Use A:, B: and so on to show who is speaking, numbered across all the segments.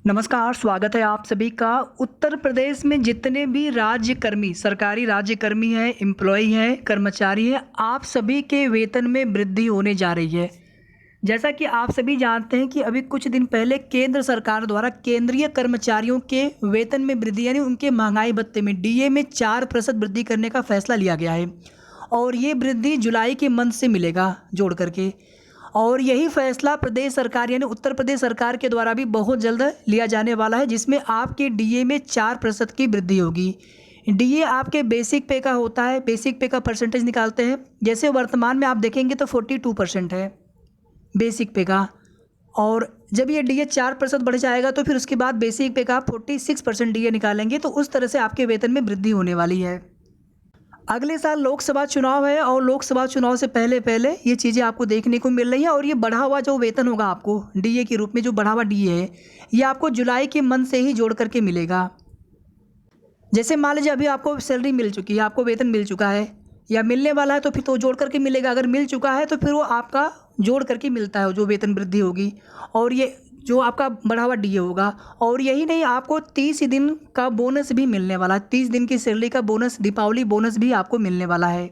A: नमस्कार, स्वागत है आप सभी का। उत्तर प्रदेश में जितने भी राज्यकर्मी, सरकारी राज्यकर्मी हैं, एम्प्लॉई हैं, कर्मचारी हैं, आप सभी के वेतन में वृद्धि होने जा रही है। जैसा कि आप सभी जानते हैं कि अभी कुछ दिन पहले केंद्र सरकार द्वारा केंद्रीय कर्मचारियों के वेतन में वृद्धि यानी उनके महंगाई भत्ते में डीए में 4% वृद्धि करने का फैसला लिया गया है और ये वृद्धि जुलाई के मंथ से मिलेगा जोड़ करके। और यही फैसला प्रदेश सरकार यानी उत्तर प्रदेश सरकार के द्वारा भी बहुत जल्द लिया जाने वाला है, जिसमें आपके डीए में 4% की वृद्धि होगी। डीए आपके बेसिक पे का होता है, बेसिक पे का परसेंटेज निकालते हैं। जैसे वर्तमान में आप देखेंगे तो 42% है बेसिक पे का, और जब ये डीए 4% बढ़ जाएगा तो फिर उसके बाद बेसिक पे का 46% डीए निकालेंगे। तो उस तरह से आपके वेतन में वृद्धि होने वाली है। अगले साल लोकसभा चुनाव है और लोकसभा चुनाव से पहले पहले ये चीज़ें आपको देखने को मिल रही हैं। और ये बढ़ा हुआ जो वेतन होगा आपको डीए के रूप में, जो बढ़ा हुआ डीए है, ये आपको जुलाई के मंथ से ही जोड़ करके मिलेगा। जैसे मान लीजिए अभी आपको सैलरी मिल चुकी है, आपको वेतन मिल चुका है या मिलने वाला है, तो फिर तो जोड़ करके मिलेगा। अगर मिल चुका है तो फिर वो आपका जोड़ करके मिलता है जो वेतन वृद्धि होगी, और ये जो आपका बढ़ा हुआ डीए होगा। और यही नहीं, आपको 30 दिन का बोनस भी मिलने वाला है। 30 दिन की सैलरी का बोनस, दीपावली बोनस भी आपको मिलने वाला है।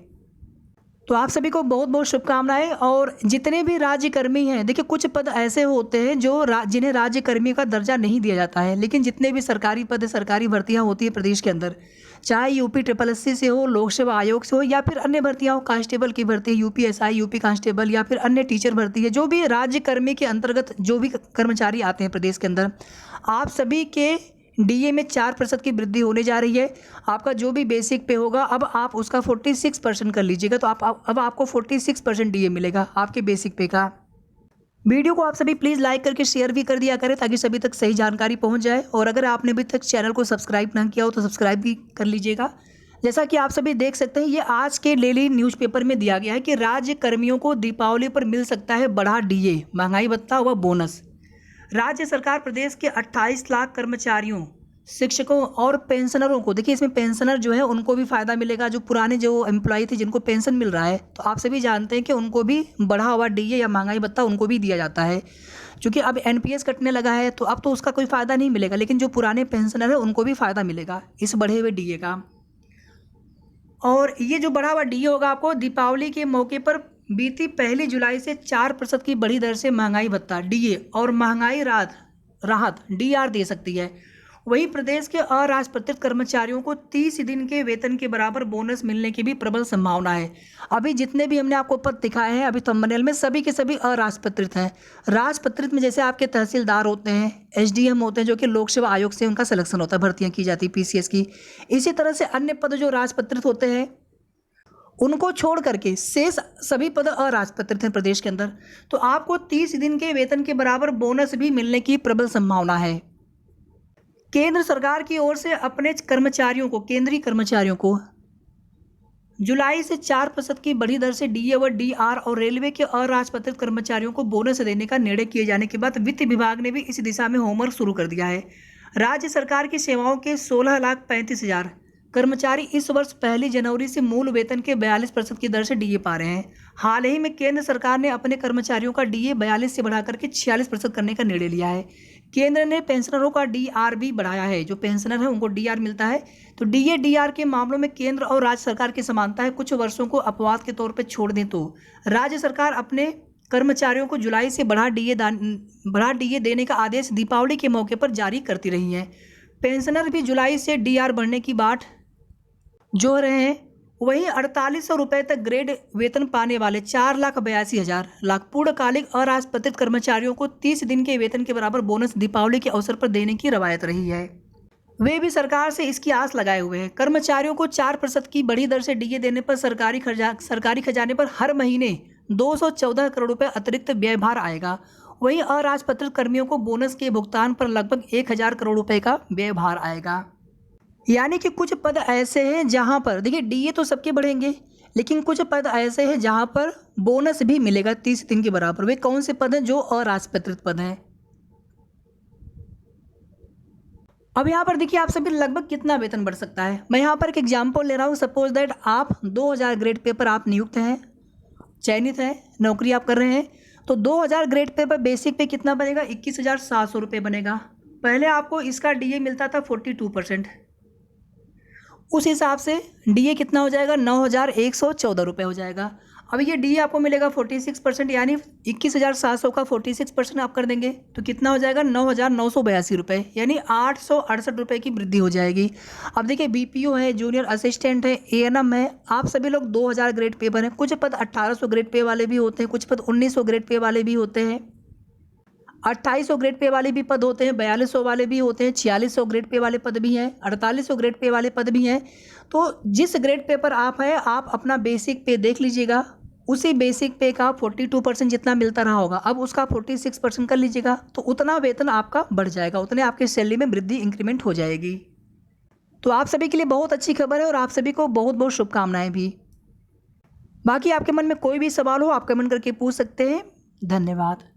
A: तो आप सभी को बहुत बहुत शुभकामनाएं। और जितने भी राज्यकर्मी हैं, देखिए कुछ पद ऐसे होते हैं जो जिन्हें राज्यकर्मी का दर्जा नहीं दिया जाता है, लेकिन जितने भी सरकारी पद, सरकारी भर्तियां होती है प्रदेश के अंदर, चाहे यूपी SSC से हो, लोक सेवा आयोग से हो, या फिर अन्य भर्तियां हो, कांस्टेबल की भर्ती, यूपीएसआई, यूपी कांस्टेबल, या फिर अन्य टीचर भर्ती है, जो भी राज्यकर्मी के अंतर्गत जो भी कर्मचारी आते हैं प्रदेश के अंदर, आप सभी के डीए में 4% की वृद्धि होने जा रही है। आपका जो भी बेसिक पे होगा अब आप उसका 46% कर लीजिएगा, तो अब आपको 46% डीए मिलेगा आपके बेसिक पे का। वीडियो को आप सभी प्लीज़ लाइक करके शेयर भी कर दिया करें ताकि सभी तक सही जानकारी पहुंच जाए। और अगर आपने अभी तक चैनल को सब्सक्राइब ना किया हो तो सब्सक्राइब भी कर लीजिएगा। जैसा कि आप सभी देख सकते हैं, ये आज के डेली न्यूज़पेपर में दिया गया है कि राज्य कर्मियों को दीपावली पर मिल सकता है बढ़ा डीए, महंगाई भत्ता व बोनस। राज्य सरकार प्रदेश के 28 लाख कर्मचारियों, शिक्षकों और पेंशनरों को, देखिए इसमें पेंशनर जो है उनको भी फ़ायदा मिलेगा। जो पुराने जो एम्प्लॉय थे जिनको पेंशन मिल रहा है, तो आप सभी जानते हैं कि उनको भी बढ़ा हुआ डीए या महंगाई भत्ता उनको भी दिया जाता है। क्योंकि अब एनपीएस कटने लगा है तो अब तो उसका कोई फ़ायदा नहीं मिलेगा, लेकिन जो पुराने पेंशनर है उनको भी फ़ायदा मिलेगा इस बढ़े हुए डीए का। और ये जो बढ़ा हुआ डीए होगा आपको दीपावली के मौके पर बीती 1 जुलाई से 4% की बढ़ी दर से महंगाई भत्ता डीए और महंगाई राहत डीआर दे सकती है। वहीं प्रदेश के अराजपत्रित कर्मचारियों को 30 दिन के वेतन के बराबर बोनस मिलने की भी प्रबल संभावना है। अभी जितने भी हमने आपको पद दिखाए हैं अभी थंबनेल में, सभी के सभी अराजपत्रित हैं। राजपत्रित में जैसे आपके तहसीलदार होते हैं, एसडीएम होते हैं, जो कि लोक सेवा आयोग से उनका सिलेक्शन होता है, भर्तियां की जाती है पीसीएस की। इसी तरह से अन्य पद जो राजपत्रित होते हैं उनको छोड़ करके शेष सभी पद अराजपत्रित हैं प्रदेश के अंदर। तो आपको 30 दिन के वेतन के बराबर बोनस भी मिलने की प्रबल संभावना है। केंद्र सरकार की ओर से अपने कर्मचारियों को, केंद्रीय कर्मचारियों को जुलाई से 4% की बढ़ी दर से डीए व डीआर और रेलवे के अराजपत्रित कर्मचारियों को बोनस देने का निर्णय किए जाने के बाद वित्त विभाग ने भी इस दिशा में होमवर्क शुरू कर दिया है। राज्य सरकार की सेवाओं के 16,35,000 कर्मचारी इस वर्ष 1 जनवरी से मूल वेतन के 42% की दर से डीए पा रहे हैं। हाल ही में केंद्र सरकार ने अपने कर्मचारियों का डीए 42 से बढ़ाकर के 46% करने का निर्णय लिया है। केंद्र ने पेंशनरों का डीआर भी बढ़ाया है। जो पेंशनर है उनको डीआर मिलता है। तो डीए डीआर के मामलों में केंद्र और राज्य सरकार की समानता है। कुछ वर्षों को अपवाद के तौर पर छोड़ दें तो राज्य सरकार अपने कर्मचारियों को जुलाई से बढ़ा डीए देने का आदेश दीपावली के मौके पर जारी करती रही है। पेंशनर भी जुलाई से डीआर बढ़ने की बाट जो रहे हैं। वहीं 4800 रुपये तक ग्रेड वेतन पाने वाले 4,82,000 पूर्णकालिक अराजपत्रित कर्मचारियों को 30 दिन के वेतन के बराबर बोनस दीपावली के अवसर पर देने की रवायत रही है। वे भी सरकार से इसकी आस लगाए हुए हैं। कर्मचारियों को 4% की बढ़ी दर से डीए देने पर सरकारी खजाने पर हर महीने 214 करोड़ रुपये अतिरिक्त व्यय भार आएगा। वहीं अराजपत्रित कर्मियों को बोनस के भुगतान पर लगभग 1,000 करोड़ रुपये का व्यय भार आएगा। यानी कि कुछ पद ऐसे हैं जहां पर, देखिए डीए तो सबके बढ़ेंगे, लेकिन कुछ पद ऐसे हैं जहां पर बोनस भी मिलेगा 30 दिन के बराबर। वे कौन से पद हैं? जो अराजपत्रित पद हैं। अब यहाँ पर देखिए आप सभी लगभग कितना वेतन बढ़ सकता है। मैं यहाँ पर एक एग्जाम्पल ले रहा हूँ। सपोज दैट आप 2000 ग्रेड पे पर आप नियुक्त हैं, चयनित हैं, नौकरी आप कर रहे हैं। तो 2000 ग्रेड पे पर बेसिक पे कितना बनेगा? 21,700 रुपये बनेगा। पहले आपको इसका डीए मिलता था 42%, उस हिसाब से डीए कितना हो जाएगा, 9,114 रुपये हो जाएगा। अब ये डीए आपको मिलेगा 46%, यानी 21,700 का 46% आप कर देंगे तो कितना हो जाएगा, 9,982 रुपये, यानी 868 रुपये की वृद्धि हो जाएगी। अब देखिए बीपीओ है, जूनियर असिस्टेंट है, एएनएम है, आप सभी लोग 2,000 ग्रेड पे पर हैं। कुछ पद 1,800 ग्रेड पे वाले भी होते हैं, कुछ पद 1,900 ग्रेड पे वाले भी होते हैं, 2,800 ग्रेड पे वाले भी पद होते हैं, 4,200 वाले भी होते हैं, 4,600 ग्रेड पे वाले पद भी हैं, 4,800 ग्रेड पे वाले पद भी हैं। तो जिस ग्रेड पे पर आप हैं, आप अपना बेसिक पे देख लीजिएगा, उसी बेसिक पे का 42% जितना मिलता रहा होगा, अब उसका 46% कर लीजिएगा, तो उतना वेतन आपका बढ़ जाएगा, उतने आपके सैलरी में वृद्धि इंक्रीमेंट हो जाएगी। तो आप सभी के लिए बहुत अच्छी खबर है और आप सभी को बहुत बहुत शुभकामनाएं भी। बाकी आपके मन में कोई भी सवाल हो आप कमेंट करके पूछ सकते हैं। धन्यवाद।